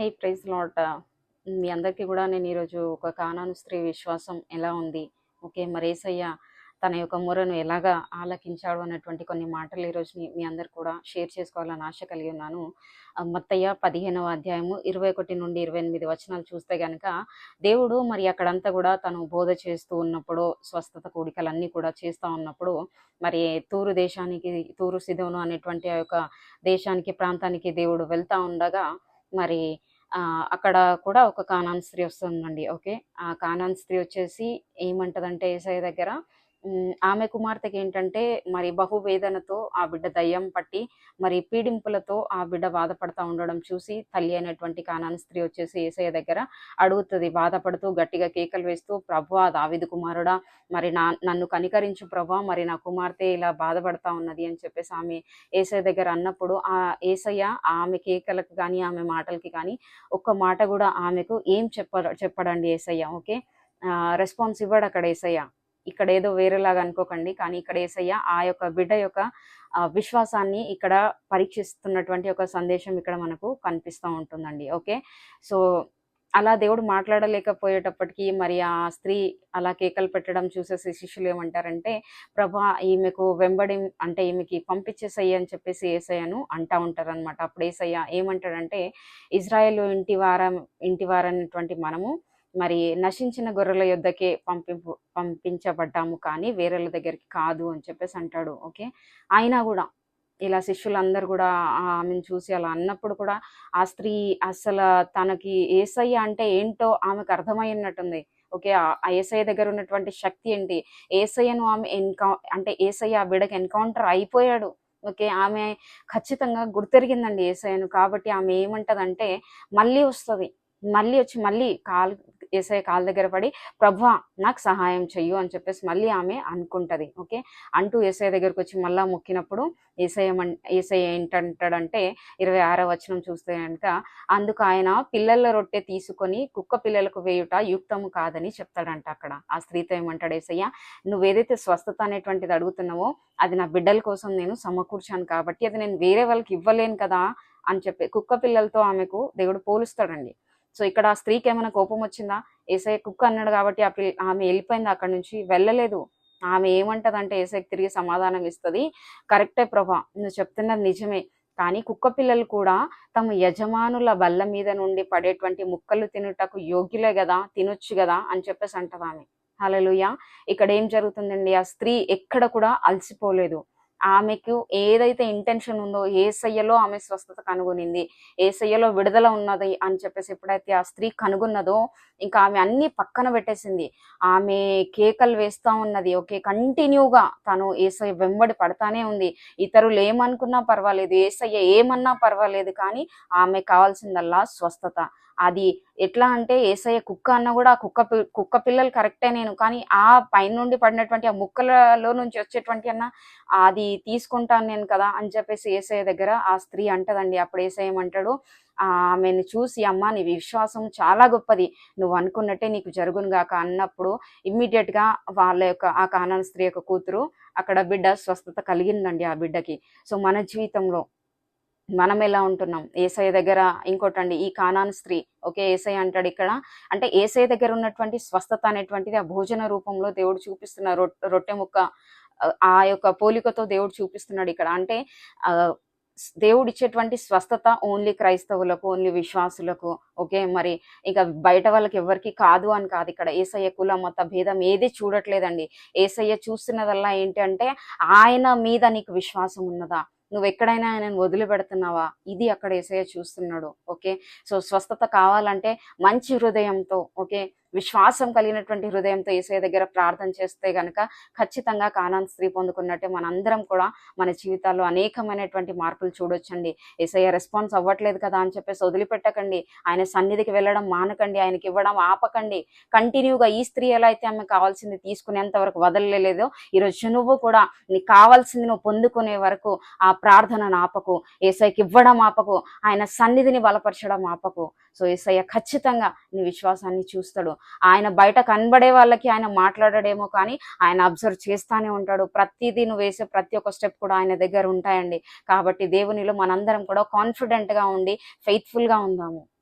హే praise lord. మీ అందరికీ కూడా నేను ఈరోజు ఒక కానాను స్త్రీ విశ్వాసం ఎలా ఉంది, ఓకే, మరి యేసయ్య తన యొక్క మొరను ఎలాగా ఆలకించాడు అన్నటువంటి కొన్ని మాటలు ఈరోజు మీ అందరు కూడా షేర్ చేసుకోవాలని ఆశ కలిగి ఉన్నాను. మత్తయ్య 15వ అధ్యాయము 21 నుండి 28 వచనాలు చూస్తే గనక దేవుడు మరి అక్కడంతా కూడా తను బోధ చేస్తూ ఉన్నప్పుడు, స్వస్థత కూడికలన్నీ కూడా చేస్తూ ఉన్నప్పుడు, మరి తూరు దేశానికి, తూరు సిదోను అనేటువంటి ఆ యొక్క దేశానికి, ప్రాంతానికి దేవుడు వెళ్తా ఉండగా మరి అక్కడ కూడా ఒక కానాన్ స్త్రీ వస్తుందండి. ఓకే. ఆ కానాన్ స్త్రీ వచ్చేసి ఏమంటదంటే యేసయ్య దగ్గర ఆమె కుమార్తెకి ఏంటంటే మరి బహువేదనతో ఆ బిడ్డ దయ్యం పట్టి మరి పీడింపులతో ఆ బిడ్డ బాధపడతా ఉండడం చూసి తల్లి అయినటువంటి కానాన్ స్త్రీ వచ్చేసి యేసయ్య దగ్గర అడుగుతుంది, బాధపడుతూ గట్టిగా కేకలు వేస్తూ, ప్రభువా దావీదు కుమారుడా, మరి నన్ను కనికరించు ప్రభువా, మరి నా కుమార్తె ఇలా బాధపడతా ఉన్నది అని చెప్పేసి ఆమె యేసయ్య దగ్గర అన్నప్పుడు ఆ యేసయ్య ఆమె కేకలకు కానీ ఆమె మాటలకి కానీ ఒక్క మాట కూడా ఆమెకు ఏం చెప్పడండి యేసయ్య. ఓకే. రెస్పాన్స్ ఇవ్వడు అక్కడ యేసయ్య. ఇక్కడ ఏదో వేరేలాగా అనుకోకండి, కానీ ఇక్కడ యేసయ్య ఆ యొక్క బిడ్డ యొక్క విశ్వాసాన్ని ఇక్కడ పరీక్షిస్తున్నటువంటి ఒక సందేశం ఇక్కడ మనకు కనిపిస్తూ ఉంటుందండి. ఓకే. సో అలా దేవుడు మాట్లాడలేకపోయేటప్పటికీ మరి ఆ స్త్రీ అలా కేకలు పెట్టడం చూసేసి శిష్యులు ఏమంటారంటే, ప్రభా ఈమెకు వెంబడి అంటే ఈమెకి పంపించేసయ్య అని చెప్పేసి యేసయ్యను అంటా ఉంటారనమాట. అప్పుడు యేసయ్య ఏమంటాడంటే, ఇజ్రాయేలు ఇంటివారనేటువంటి మనము మరి నశించిన గొర్రెల యొద్దకే పంపించబడ్డాము, కానీ వేరేళ్ళ దగ్గరికి కాదు అని చెప్పేసి అంటాడు. ఓకే. అయినా కూడా ఇలా శిష్యులందరూ కూడా ఆమెను చూసి అలా అన్నప్పుడు కూడా ఆ స్త్రీ అసలు తనకి యేసయ్య అంటే ఏంటో ఆమెకు అర్థమైనట్టుంది. ఓకే. ఆ యేసయ్య దగ్గర ఉన్నటువంటి శక్తి ఏంటి, యేసయ్యను ఆమె అంటే యేసయ్య ఆ బిడ్డకి ఎన్కౌంటర్ అయిపోయాడు. ఓకే. ఆమె ఖచ్చితంగా గుర్తెరిగిందండి యేసయ్యను. కాబట్టి ఆమె ఏమంటదంటే మళ్ళీ వస్తుంది, మళ్ళీ వచ్చి మళ్ళీ యేసయ్య కాళ్ళ దగ్గర పడి, ప్రభువా నాకు సహాయం చెయ్యు అని చెప్పేసి మళ్ళీ ఆమె అనుకుంటది. ఓకే. అంటూ యేసయ్య దగ్గరకు వచ్చి మళ్ళా మొక్కినప్పుడు యేసయ్య ఏంటంటాడంటే 26వ వచనం చూస్తే కనుక, అందుకు ఆయన పిల్లల రొట్టె తీసుకొని కుక్క పిల్లలకు వేయుట యుక్తము కాదని చెప్తాడంట. అక్కడ ఆ స్త్రీతో ఏమంటాడు యేసయ్య, నువ్వేదైతే స్వస్థత అనేటువంటిది అడుగుతున్నావో అది నా బిడ్డల కోసం నేను సమకూర్చాను, కాబట్టి అది నేను వేరే వాళ్ళకి ఇవ్వలేను కదా అని చెప్పి కుక్క పిల్లలతో ఆమెకు దేవుడు పోలుస్తాడండి. సో ఇక్కడ ఆ స్త్రీకి ఏమైనా కోపం వచ్చిందా? యేసయ్య కుక్క అన్నాడు కాబట్టి ఆమె వెళ్ళిపోయింది, అక్కడి నుంచి వెళ్ళలేదు. ఆమె ఏమంటదంటే యేసయ్యకి తిరిగి సమాధానం ఇస్తుంది, కరెక్టే ప్రభా, నువ్వు చెప్తున్నది నిజమే, కానీ కుక్క పిల్లలు కూడా తమ యజమానుల బల్ల మీద నుండి పడేటువంటి ముక్కలు తినుటకు యోగ్యులే కదా, తినొచ్చు కదా అని చెప్పేసి అంటది ఆమె. హల్లెలూయా. ఇక్కడ ఏం జరుగుతుందండి, ఆ స్త్రీ ఎక్కడ కూడా అలసిపోలేదు. ఆమెకు ఏదైతే ఇంటెన్షన్ ఉందో యేసయ్యలో ఆమె స్వస్థత కనుగొనింది, యేసయ్యలో విడుదల ఉన్నది అని చెప్పేసి ఎప్పుడైతే ఆ స్త్రీ కనుగొన్నదో ఇంకా ఆమె అన్ని పక్కన పెట్టేసింది. ఆమె కేకలు వేస్తా ఉన్నది. ఓకే. కంటిన్యూగా తను యేసయ్య వెంబడి పడతానే ఉంది. ఇతరులు ఏమనుకున్నా పర్వాలేదు, యేసయ్య ఏమన్నా పర్వాలేదు, కానీ ఆమె కావాల్సిందల్లా స్వస్థత. అది ఎట్లా అంటే యేసయ్య కుక్క అన్న కూడా కుక్క పిల్లలు కరెక్టే నేను, కానీ ఆ పైనుండి పడినటువంటి ఆ ముక్కలలో నుంచి వచ్చేటువంటి అన్న అది తీసుకుంటాను నేను కదా అని చెప్పేసి యేసయ్య దగ్గర ఆ స్త్రీ అంటదండి. అప్పుడు యేసయ్య ఏమంటాడు, ఆమెను చూసి, అమ్మ నీ విశ్వాసం చాలా గొప్పది, నువ్వు అనుకున్నట్టే నీకు జరుగును గాక అన్నప్పుడు ఇమ్మీడియట్ గా వాళ్ళ యొక్క ఆ కానాను స్త్రీ యొక్క కూతురు అక్కడ బిడ్డ స్వస్థత కలిగిందండి ఆ బిడ్డకి. సో మన జీవితంలో మనం ఎలా ఉంటున్నాం? యేసయ్య దగ్గర ఇంకోటండి, ఈ కానాను స్త్రీ, ఓకే, యేసయ్య అంటాడు ఇక్కడ, అంటే యేసయ్య దగ్గర ఉన్నటువంటి స్వస్థత అనేటువంటిది ఆ భోజన రూపంలో దేవుడు చూపిస్తున్న రొట్టె ముక్క, ఆ యొక్క పోలికతో దేవుడు చూపిస్తున్నాడు ఇక్కడ. అంటే దేవుడు ఇచ్చేటువంటి స్వస్థత ఓన్లీ క్రైస్తవులకు, ఓన్లీ విశ్వాసులకు. ఓకే. మరి ఇక బయట వాళ్ళకి ఎవరికి కాదు అని కాదు. ఇక్కడ యేసయ్య కుల మత భేదం ఏది చూడట్లేదండి. యేసయ్య చూస్తున్నదల్లా ఏంటి అంటే, ఆయన మీద నీకు విశ్వాసం ఉన్నదా, నువ్వు ఎక్కడైనా ఆయనను వదిలిపెడుతున్నావా, ఇది అక్కడ యేసయ్య చూస్తున్నాడు. ఓకే. సో స్వస్థత కావాలంటే మంచి హృదయంతో, ఓకే, విశ్వాసం కలిగినటువంటి హృదయంతో యేసయ్య దగ్గర ప్రార్థన చేస్తే గనక ఖచ్చితంగా కానాను స్త్రీ పొందుకున్నట్టే మనందరం కూడా మన జీవితాల్లో అనేకమైనటువంటి మార్పులు చూడొచ్చండి. యేసయ్య రెస్పాన్స్ అవ్వట్లేదు కదా అని చెప్పేసి వదిలిపెట్టకండి, ఆయన సన్నిధికి వెళ్ళడం మానకండి, ఆయనకి ఇవ్వడం ఆపకండి. కంటిన్యూగా ఈ స్త్రీ ఎలా అయితే ఆమె కావాల్సింది తీసుకునేంత వరకు వదలలేదో, ఈరోజు నువ్వు కూడా నీకు కావాల్సింది నువ్వు పొందుకునే వరకు ఆ ప్రార్థనను ఆపకు, యేసయ్యకి ఇవ్వడం ఆపకు, ఆయన సన్నిధిని బలపరచడం ఆపకు. సో యేసయ్య ఖచ్చితంగా నీ విశ్వాసాన్ని చూస్తాడు. ఆయన బయట కనబడే వాళ్ళకి ఆయన మాట్లాడడేమో, కానీ ఆయన అబ్జర్వ్ చేస్తానే ఉంటాడు. ప్రతిదీ నువ్వు వేసే ప్రతి ఒక్క స్టెప్ కూడా ఆయన దగ్గర ఉంటాయండి. కాబట్టి దేవునిలో మనందరం కూడా కాన్ఫిడెంట్ గా ఉండి ఫెయిత్ఫుల్ గా ఉందాము.